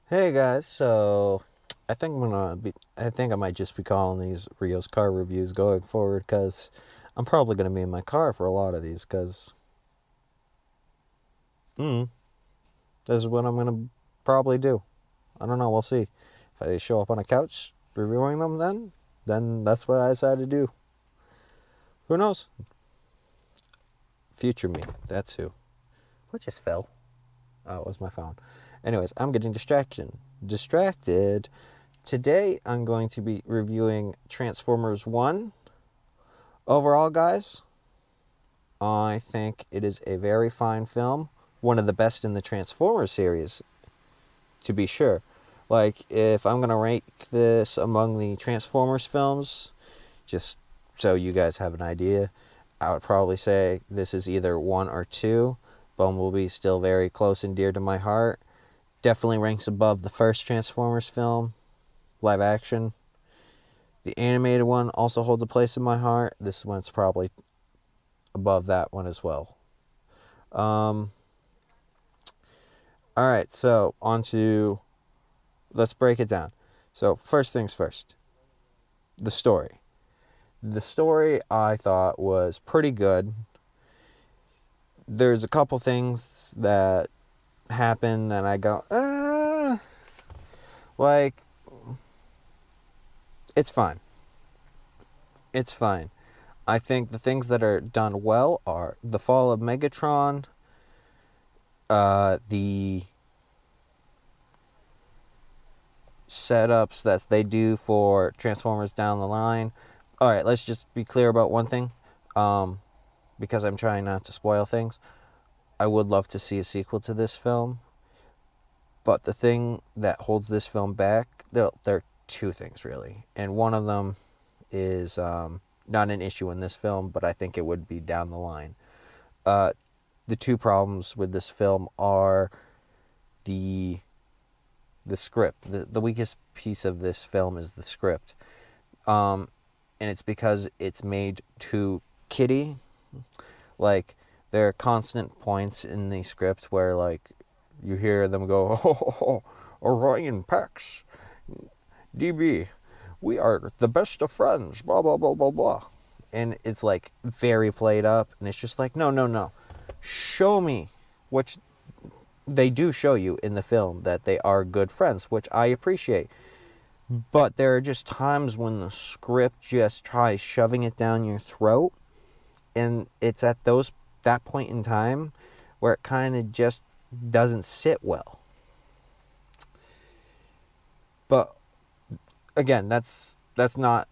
Hey guys, I think I might just be calling these Rio's car reviews going forward because I'm probably gonna be in my car for a lot of these because mm, this is what I'm gonna probably do. I don't know, we'll see. If I show up on a couch reviewing them, then that's what I decide to do. Who knows? Future me, that's who. What just fell? Oh, it was my phone. Anyways, I'm getting distracted. Today I'm going to be reviewing Transformers 1. Overall, guys, I think it is a very fine film. One of the best in the Transformers series, to be sure. Like, if I'm going to rank this among the Transformers films, just so you guys have an idea, I would probably say this is either 1 or 2. Bumblebee still very close and dear to my heart. Definitely ranks above the first Transformers film, live action. The animated one also holds a place in my heart. This one's probably above that one as well. Um, all right, so on to let's break it down. So first things first, the story. The story I thought was pretty good. There's a couple things that happen that I go, like it's fine. It's fine. I think the things that are done well are the fall of Megatron, the setups that they do for Transformers down the line. All right, let's just be clear about one thing, because I'm trying not to spoil things. I would love to see a sequel to this film, but the thing that holds this film back, there are two things really, and one of them is not an issue in this film, but I think it would be down the line. The two problems with this film are the script. The weakest piece of this film is the script. And it's because it's made too kiddie. Like, there are constant points in the script where, like, you hear them go, oh, Orion Pax, DB, we are the best of friends, blah, blah, blah, blah, blah. And it's, like, very played up, and it's just like, no. Show me, which they do show you in the film that they are good friends, which I appreciate. But there are just times when the script just tries shoving it down your throat, and it's at that point in time where it kind of just doesn't sit well. But again, that's not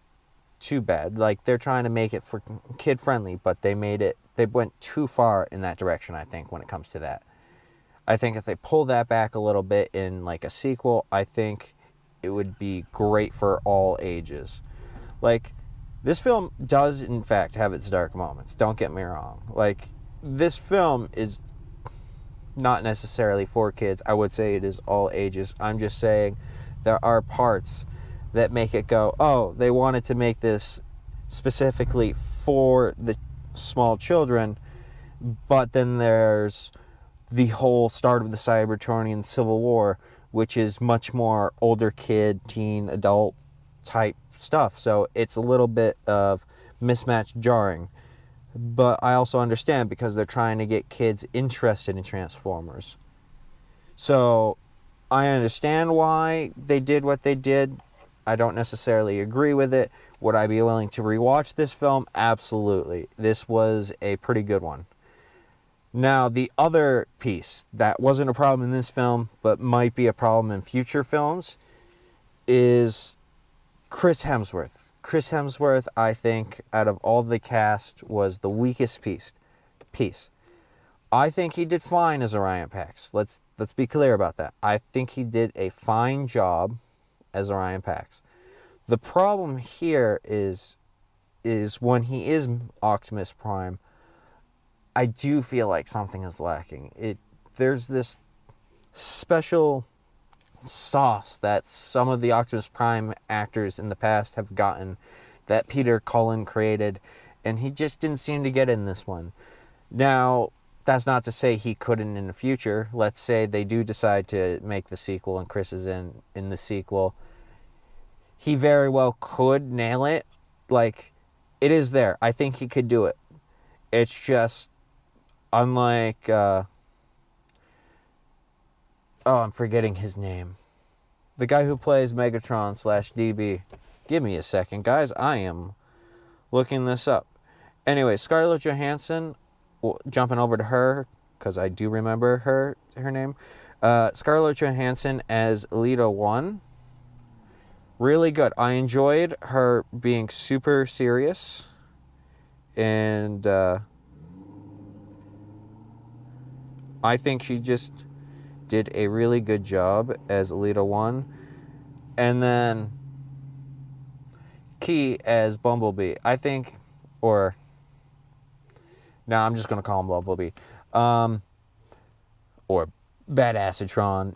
too bad. Like, they're trying to make it for kid friendly, but they went too far in that direction, I think, when it comes to that. I think if they pull that back a little bit in like a sequel, I think it would be great for all ages. Like, this film does in fact have its dark moments. Don't get me wrong. Like, this film is not necessarily for kids. I would say it is all ages. I'm just saying there are parts that make it go, "Oh, they wanted to make this specifically for the small children." But then there's the whole start of the Cybertronian Civil War, which is much more older kid, teen, adult type stuff. So it's a little bit of mismatch jarring. But I also understand because they're trying to get kids interested in Transformers. So I understand why they did what they did. I don't necessarily agree with it. Would I be willing to rewatch this film? Absolutely. This was a pretty good one. Now, the other piece that wasn't a problem in this film, but might be a problem in future films, is Chris Hemsworth. Chris Hemsworth, I think, out of all the cast, was the weakest piece. I think he did fine as Orion Pax. Let's be clear about that. I think he did a fine job as Orion Pax. The problem here is when he is Optimus Prime, I do feel like something is lacking. There's this special sauce that some of the Optimus Prime actors in the past have gotten that Peter Cullen created, and he just didn't seem to get in this one. Now, that's not to say he couldn't in the future. Let's say they do decide to make the sequel and Chris is in the sequel. He very well could nail it. Like, it is there. I think he could do it. It's just, unlike, I'm forgetting his name. The guy who plays Megatron / DB. Give me a second, guys. I am looking this up. Anyway, Scarlett Johansson, jumping over to her, because I do remember her name. Scarlett Johansson as Elita 1. Really good. I enjoyed her being super serious. And I think she just did a really good job as Elita 1. And then Key as Bumblebee. I think, or... No, I'm just going to call him Bumblebee. Or Badassatron.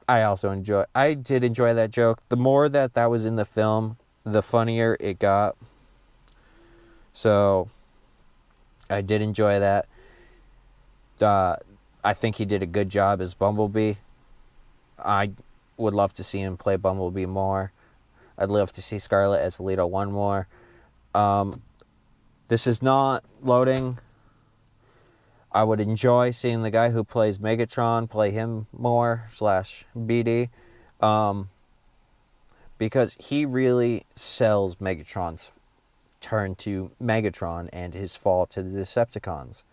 I did enjoy that joke. The more that was in the film, the funnier it got. So, I did enjoy that. I think he did a good job as Bumblebee. I would love to see him play Bumblebee more. I'd love to see Scarlett as Elita 1 more. This is not loading. I would enjoy seeing the guy who plays Megatron play him more / BD. Because he really sells Megatron's turn to Megatron and his fall to the Decepticons.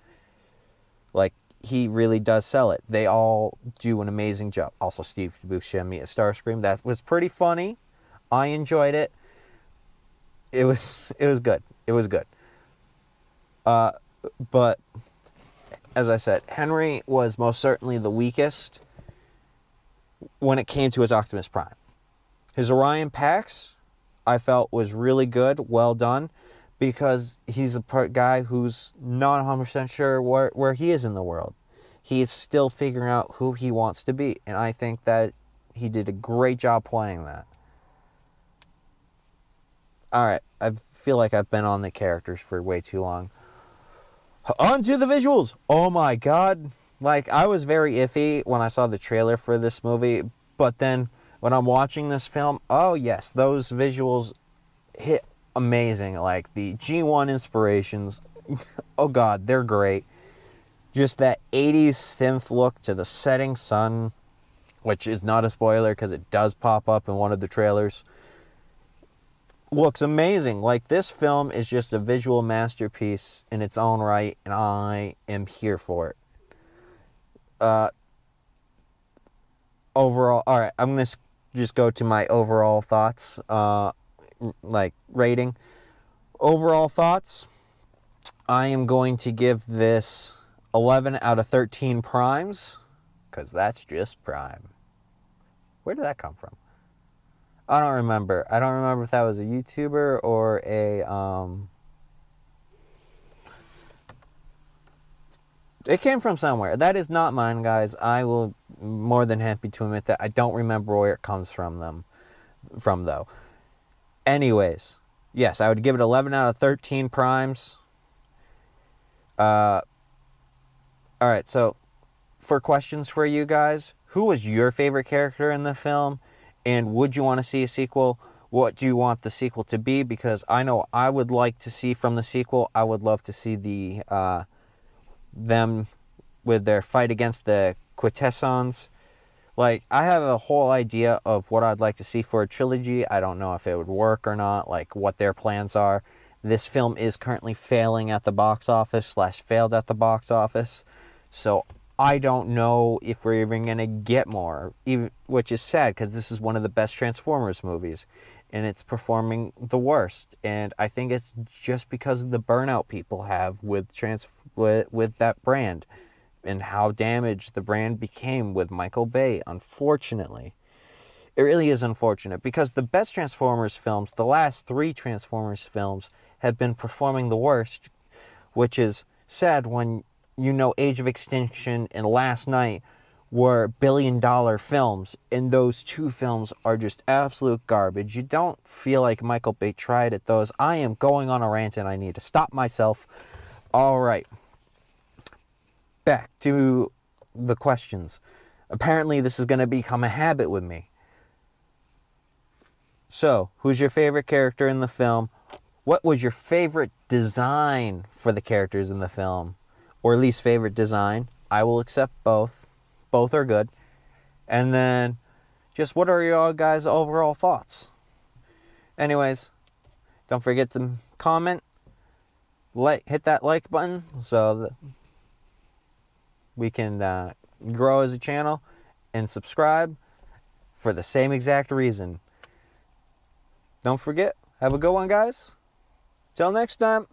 Like, he really does sell it. They all do an amazing job. Also, Steve Buscemi as Starscream. That was pretty funny. I enjoyed it. It was good. It was good. But, as I said, Henry was most certainly the weakest when it came to his Optimus Prime. His Orion Pax, I felt, was really good, well done, because he's a guy who's not 100% sure where he is in the world. He is still figuring out who he wants to be, and I think that he did a great job playing that. Alright, I feel like I've been on the characters for way too long. On to the visuals! Oh my god. Like, I was very iffy when I saw the trailer for this movie, but then when I'm watching this film, oh yes, those visuals hit amazing. Like, the G1 inspirations, oh god, they're great. Just that 80s synth look to the setting sun, which is not a spoiler because it does pop up in one of the trailers, looks amazing. Like, this film is just a visual masterpiece in its own right, and I am here for it. Overall, alright, I'm going to just go to my overall thoughts, like, rating. Overall thoughts, I am going to give this 11 out of 13 primes, because that's just prime. Where did that come from? I don't remember. I don't remember if that was a YouTuber or a, It came from somewhere. That is not mine, guys. I will more than happy to admit that. I don't remember where it comes from, though. Anyways, yes, I would give it 11 out of 13 primes. Alright, so, for questions for you guys, who was your favorite character in the film? And would you want to see a sequel? What do you want the sequel to be? Because I know I would like to see from the sequel, I would love to see them with their fight against the Quintessons. Like, I have a whole idea of what I'd like to see for a trilogy. I don't know if it would work or not, like what their plans are. This film is currently failing at the box office / failed at the box office. So I don't know if we're even going to get more, even, which is sad because this is one of the best Transformers movies, and it's performing the worst. And I think it's just because of the burnout people have with that brand and how damaged the brand became with Michael Bay, unfortunately. It really is unfortunate because the best Transformers films, the last 3 Transformers films, have been performing the worst, which is sad when you know Age of Extinction and Last Night were billion-dollar films, and those 2 films are just absolute garbage. You don't feel like Michael Bay tried at those. I am going on a rant and I need to stop myself. All right. back to the questions. Apparently, this is going to become a habit with me. So, who's your favorite character in the film? What was your favorite design for the characters in the film? Or least favorite design? I will accept both. Both are good. And then, just what are your guys' overall thoughts? Anyways, don't forget to comment, hit that like button so that we can grow as a channel, and subscribe for the same exact reason. Don't forget, have a good one, guys. Till next time.